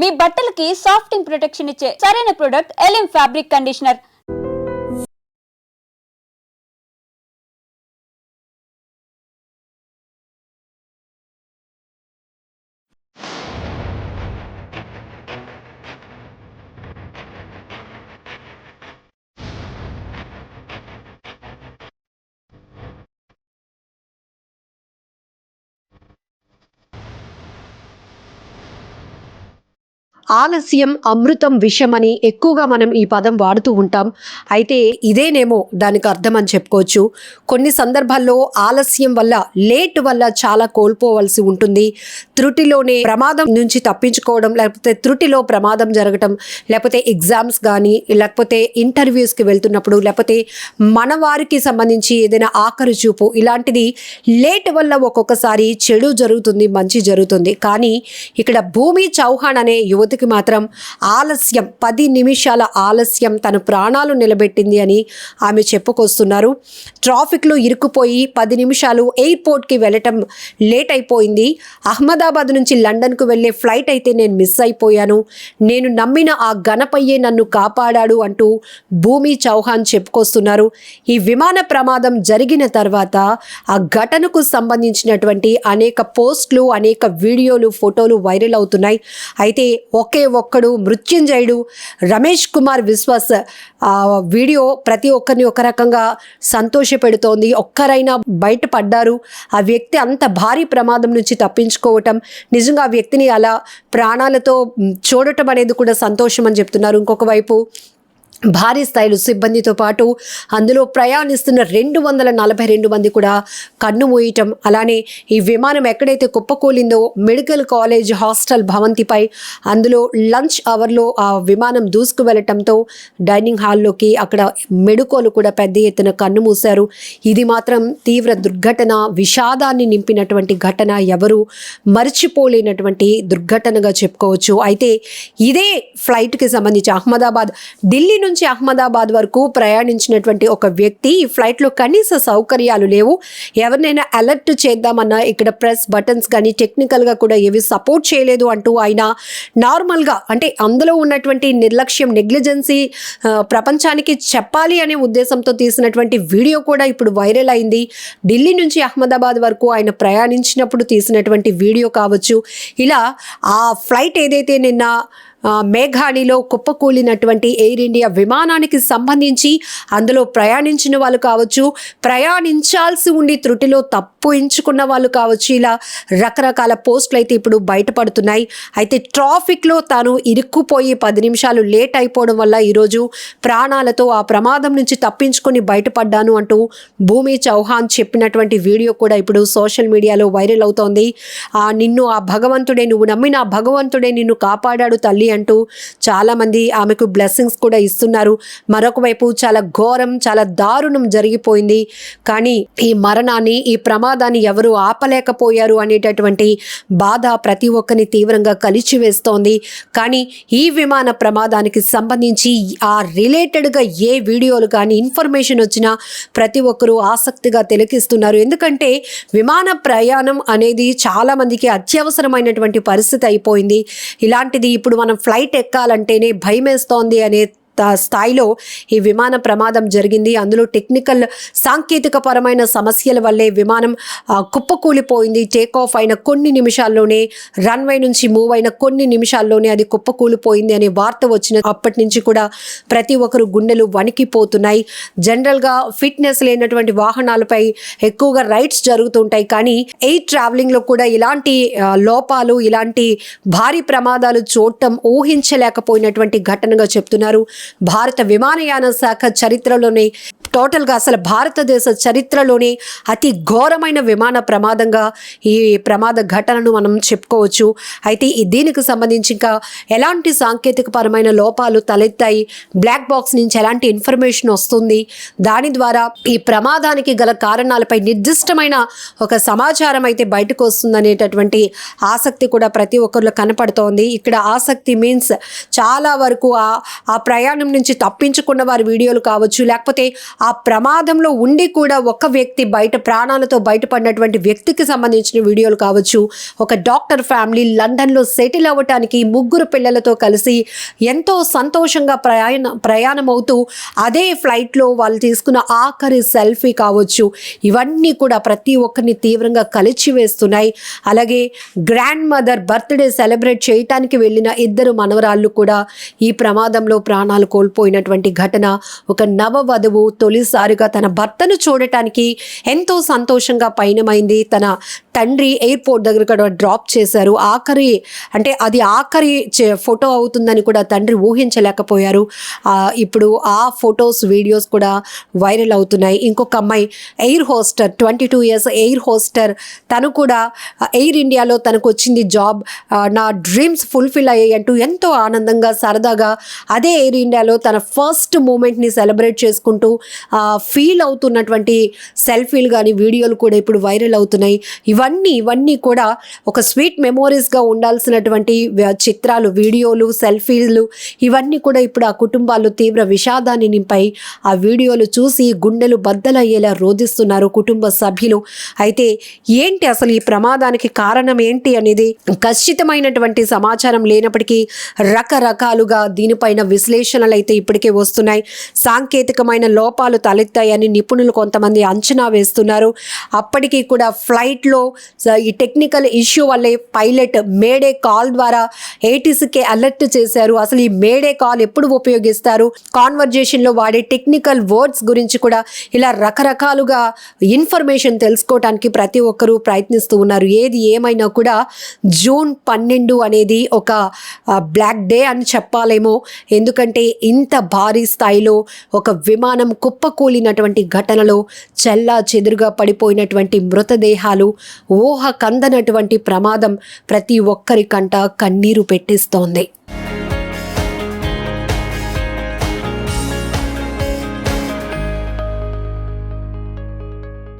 మీ బట్టలకి సాఫ్టింగ్ ప్రొటెక్షన్ ఇచ్చే సరైన ప్రొడక్ట్ ఎలిమ్ ఫ్యాబ్రిక్ కండిషనర్. ఆలస్యం అమృతం విషం అని ఎక్కువగా మనం ఈ పదం వాడుతూ ఉంటాం. అయితే ఇదేనేమో దానికి అర్థం అని చెప్పుకోవచ్చు. కొన్ని సందర్భాల్లో ఆలస్యం వల్ల, లేట్ వల్ల చాలా కోల్పోవలసి ఉంటుంది. త్రుటిలోనే ప్రమాదం నుంచి తప్పించుకోవడం, లేకపోతే త్రుటిలో ప్రమాదం జరగటం, లేకపోతే ఎగ్జామ్స్ కానీ, లేకపోతే ఇంటర్వ్యూస్కి వెళ్తున్నప్పుడు, లేకపోతే మన వారికి సంబంధించి ఏదైనా ఆఖరి చూపు, ఇలాంటిది లేట్ వల్ల ఒక్కొక్కసారి చెడు జరుగుతుంది, మంచి జరుగుతుంది. కానీ ఇక్కడ భూమి చౌహాన్ అనే యువతికి మాత్రం ఆలస్యం, 10 నిమిషాల ఆలస్యం తన ప్రాణాలు నిలబెట్టింది అని ఆమె చెప్పుకొస్తున్నారు. ట్రాఫిక్లో ఇరుక్కుపోయి 10 నిమిషాలు ఎయిర్పోర్ట్కి వెళ్ళటం లేట్ అయిపోయింది. అహ్మదాబాద్ నుంచి లండన్కు వెళ్ళే ఫ్లైట్ అయితే నేను మిస్ అయిపోయాను. నేను నమ్మిన ఆ గణపయ్యే నన్ను కాపాడాడు అంటూ భూమి చౌహాన్ చెప్పుకొస్తున్నారు. ఈ విమాన ప్రమాదం జరిగిన తర్వాత ఆ ఘటనకు సంబంధించినటువంటి అనేక పోస్టులు, అనేక వీడియోలు, ఫోటోలు వైరల్ అవుతున్నాయి. అయితే ఒకే ఒక్కడు మృత్యుంజయుడు రమేష్ కుమార్ విశ్వాస్ వీడియో ప్రతి ఒక్కరిని ఒక రకంగా సంతోషపెడుతోంది. ఒక్కరైనా బయటపడ్డారు. ఆ వ్యక్తి అంత భారీ ప్రమాదం నుంచి తప్పించుకోవటం, నిజంగా ఆ వ్యక్తిని అలా ప్రాణాలతో చూడటం అనేది కూడా సంతోషం అని చెప్తున్నారు. ఇంకొక వైపు భారీ స్థాయిలో సిబ్బందితో పాటు అందులో ప్రయాణిస్తున్న 242 మంది కూడా కన్ను మూయటం, అలానే ఈ విమానం ఎక్కడైతే కుప్పకూలిందో మెడికల్ కాలేజ్ హాస్టల్ భవంతిపై అందులో లంచ్ అవర్లో ఆ విమానం దూసుకు వెళ్ళటంతో డైనింగ్ హాల్లోకి అక్కడ మెడుకోలు కూడా పెద్ద ఎత్తున కన్ను మూశారు. ఇది మాత్రం తీవ్ర దుర్ఘటన, విషాదాన్ని నింపినటువంటి ఘటన, ఎవరు మర్చిపోలేనటువంటి దుర్ఘటనగా చెప్పుకోవచ్చు. అయితే ఇదే ఫ్లైట్కి సంబంధించి ఢిల్లీ నుంచి అహ్మదాబాద్ వరకు ప్రయాణించినటువంటి ఒక వ్యక్తి, ఈ ఫ్లైట్లో కనీస సౌకర్యాలు లేవు, ఎవరినైనా అలర్ట్ చేద్దామన్నా ఇక్కడ ప్రెస్ బటన్స్ కానీ టెక్నికల్గా కూడా ఏవి సపోర్ట్ చేయలేదు అంటూ ఆయన నార్మల్గా, అంటే అందులో ఉన్నటువంటి నిర్లక్ష్యం, నెగ్లిజెన్సీ ప్రపంచానికి చెప్పాలి అనే ఉద్దేశంతో తీసినటువంటి వీడియో కూడా ఇప్పుడు వైరల్ అయింది. ఢిల్లీ నుంచి అహ్మదాబాద్ వరకు ఆయన ప్రయాణించినప్పుడు తీసినటువంటి వీడియో కావచ్చు. ఇలా ఆ ఫ్లైట్ ఏదైతే నిన్న మేఘాణిలో కుప్పకూలినటువంటి ఎయిర్ ఇండియా విమానానికి సంబంధించి అందులో ప్రయాణించిన వాళ్ళు కావచ్చు, ప్రయాణించాల్సి ఉండి త్రుటిలో తప్పు ఎంచుకున్న వాళ్ళు కావచ్చు, ఇలా రకరకాల పోస్టులు అయితే ఇప్పుడు బయటపడుతున్నాయి. అయితే ట్రాఫిక్లో తాను ఇరుక్కుపోయి 10 నిమిషాలు లేట్ అయిపోవడం వల్ల ఈరోజు ప్రాణాలతో ఆ ప్రమాదం నుంచి తప్పించుకొని బయటపడ్డాను అంటూ భూమి చౌహాన్ చెప్పినటువంటి వీడియో కూడా ఇప్పుడు సోషల్ మీడియాలో వైరల్ అవుతోంది. నిన్ను ఆ భగవంతుడే, నువ్వు నమ్మిన ఆ భగవంతుడే నిన్ను కాపాడాడు తల్లి అంటూ చాలామంది ఆమెకు బ్లెస్సింగ్స్ కూడా ఇస్తున్నారు. మరొక వైపు చాలా ఘోరం, చాలా దారుణం జరిగిపోయింది. కానీ ఈ మరణాన్ని, ఈ ప్రమాదాన్ని ఎవరు ఆపలేకపోయారు అనేటటువంటి బాధ ప్రతి ఒక్కరిని తీవ్రంగా కలిచివేస్తోంది. కానీ ఈ విమాన ప్రమాదానికి సంబంధించి ఆ రిలేటెడ్గా ఏ వీడియోలు కానీ ఇన్ఫర్మేషన్ వచ్చినా ప్రతి ఒక్కరూ ఆసక్తిగా తిలకిస్తున్నారు. ఎందుకంటే విమాన ప్రయాణం అనేది చాలామందికి అత్యవసరమైనటువంటి పరిస్థితి అయిపోయింది. ఇలాంటిది ఇప్పుడు మనం ఫ్లైట్ ఎక్కాలంటేనే భయమేస్తోంది అనే స్థాయిలో ఈ విమాన ప్రమాదం జరిగింది. అందులో టెక్నికల్, సాంకేతిక పరమైన సమస్యల వల్లే విమానం కుప్పకూలిపోయింది. టేక్ ఆఫ్ అయిన కొన్ని నిమిషాల్లోనే, రన్వే నుంచి మూవ్ అయిన కొన్ని నిమిషాల్లోనే అది కుప్పకూలిపోయింది అనే వార్త వచ్చిన అప్పటి నుంచి కూడా ప్రతి ఒక్కరు గుండెలు వణికిపోతున్నాయి. జనరల్గా ఫిట్నెస్ లేనటువంటి వాహనాలపై ఎక్కువగా రైడ్స్ జరుగుతుంటాయి. కానీ ఎయిర్ ట్రావెలింగ్లో కూడా ఇలాంటి లోపాలు, ఇలాంటి భారీ ప్రమాదాలు చూడటం ఊహించలేకపోయినటువంటి ఘటనగా చెప్తున్నారు. భారత విమానయాన శాఖ చరిత్రలోనే, టోటల్గా అసలు భారతదేశ చరిత్రలోనే అతి ఘోరమైన విమాన ప్రమాదంగా ఈ ప్రమాద ఘటనను మనం చెప్పుకోవచ్చు. అయితే దీనికి సంబంధించి ఇంకా ఎలాంటి సాంకేతిక పరమైన లోపాలు తలెత్తాయి, బ్లాక్ బాక్స్ నుంచి ఎలాంటి ఇన్ఫర్మేషన్ వస్తుంది, దాని ద్వారా ఈ ప్రమాదానికి గల కారణాలపై నిర్దిష్టమైన ఒక సమాచారం అయితే బయటకు వస్తుందనేటటువంటి ఆసక్తి కూడా ప్రతి ఒక్కరిలో కనపడుతోంది. ఇక్కడ ఆసక్తి మీన్స్ చాలా వరకు ఆ ప్రయాణ ప్రయాణం నుంచి తప్పించుకున్న వారి వీడియోలు కావచ్చు, లేకపోతే ఆ ప్రమాదంలో ఉండి కూడా ఒక వ్యక్తి ప్రాణాలతో బయటపడినటువంటి వ్యక్తికి సంబంధించిన వీడియోలు కావచ్చు. ఒక డాక్టర్ ఫ్యామిలీ లండన్లో సెటిల్ అవ్వటానికి 3 పిల్లలతో కలిసి ఎంతో సంతోషంగా ప్రయాణం అవుతూ అదే ఫ్లైట్లో వాళ్ళు తీసుకున్న ఆఖరి సెల్ఫీ కావచ్చు. ఇవన్నీ కూడా ప్రతి ఒక్కరిని తీవ్రంగా కలిచివేస్తున్నాయి. అలాగే గ్రాండ్ మదర్ బర్త్డే సెలబ్రేట్ చేయటానికి వెళ్ళిన 2 మనవరాళ్ళు కూడా ఈ ప్రమాదంలో ప్రాణాలు కోల్పోయినటువంటి ఘటన. ఒక నవవధువు తొలిసారిగా తన భర్తను చూడటానికి ఎంతో సంతోషంగా పయనమైంది. తన తండ్రి ఎయిర్పోర్ట్ దగ్గర కూడా డ్రాప్ చేశారు. అది ఆఖరి ఫోటో అవుతుందని కూడా తండ్రి ఊహించలేకపోయారు. ఇప్పుడు ఆ ఫొటోస్ వీడియోస్ కూడా వైరల్ అవుతున్నాయి. ఇంకొక అమ్మాయి ఎయిర్ హోస్టర్, 22 ఇయర్స్ ఎయిర్ హోస్టర్, తను కూడా ఎయిర్ ఇండియాలో తనకు వచ్చింది జాబ్, నా డ్రీమ్స్ ఫుల్ఫిల్ అయ్యాయి అంటూ ఎంతో ఆనందంగా సరదాగా అదే ఎయిర్ ఇండియాలో తన ఫస్ట్ మూమెంట్ని సెలబ్రేట్ చేసుకుంటూ ఫీల్ అవుతున్నటువంటి సెల్ఫీలు కానీ వీడియోలు కూడా ఇప్పుడు వైరల్ అవుతున్నాయి. ఇవన్నీ కూడా ఒక స్వీట్ మెమోరీస్గా ఉండాల్సినటువంటి చిత్రాలు, వీడియోలు, సెల్ఫీలు ఇవన్నీ కూడా ఇప్పుడు ఆ కుటుంబాలు తీవ్ర విషాదాన్ని నింపాయి. ఆ వీడియోలు చూసి గుండెలు బద్దలయ్యేలా రోధిస్తున్నారు కుటుంబ సభ్యులు. అయితే ఏంటి అసలు ఈ ప్రమాదానికి కారణం ఏంటి అనేది ఖచ్చితమైనటువంటి సమాచారం లేనప్పటికీ రకరకాలుగా దీనిపైన విశ్లేషణలు అయితే ఇప్పటికే వస్తున్నాయి. సాంకేతికమైన లోపాలు తలెత్తాయని నిపుణులు కొంతమంది అంచనా వేస్తున్నారు. అప్పటికీ కూడా ఫ్లైట్లో ఈ టెక్నికల్ ఇష్యూ వల్లే పైలట్ మేడే కాల్ ద్వారా ఏటీసీకి అలర్ట్ చేశారు. అసలు ఈ మేడే కాల్ ఎప్పుడు ఉపయోగిస్తారు, కాన్వర్జేషన్లో వాడే టెక్నికల్ వర్డ్స్ గురించి కూడా ఇలా రకరకాలుగా ఇన్ఫర్మేషన్ తెలుసుకోవడానికి ప్రతి ఒక్కరూ ప్రయత్నిస్తూ ఉన్నారు. ఏది ఏమైనా కూడా జూన్ 12 అనేది ఒక బ్లాక్ డే అని చెప్పాలేమో. ఎందుకంటే ఇంత భారీ స్థాయిలో ఒక విమానం కుప్పకూలినటువంటి ఘటనలో చెల్లా చెదురుగా పడిపోయినటువంటి మృతదేహాలు, ఊహ కందనటువంటి ప్రమాదం ప్రతి ఒక్కరి కంట కన్నీరు పెట్టిస్తోంది.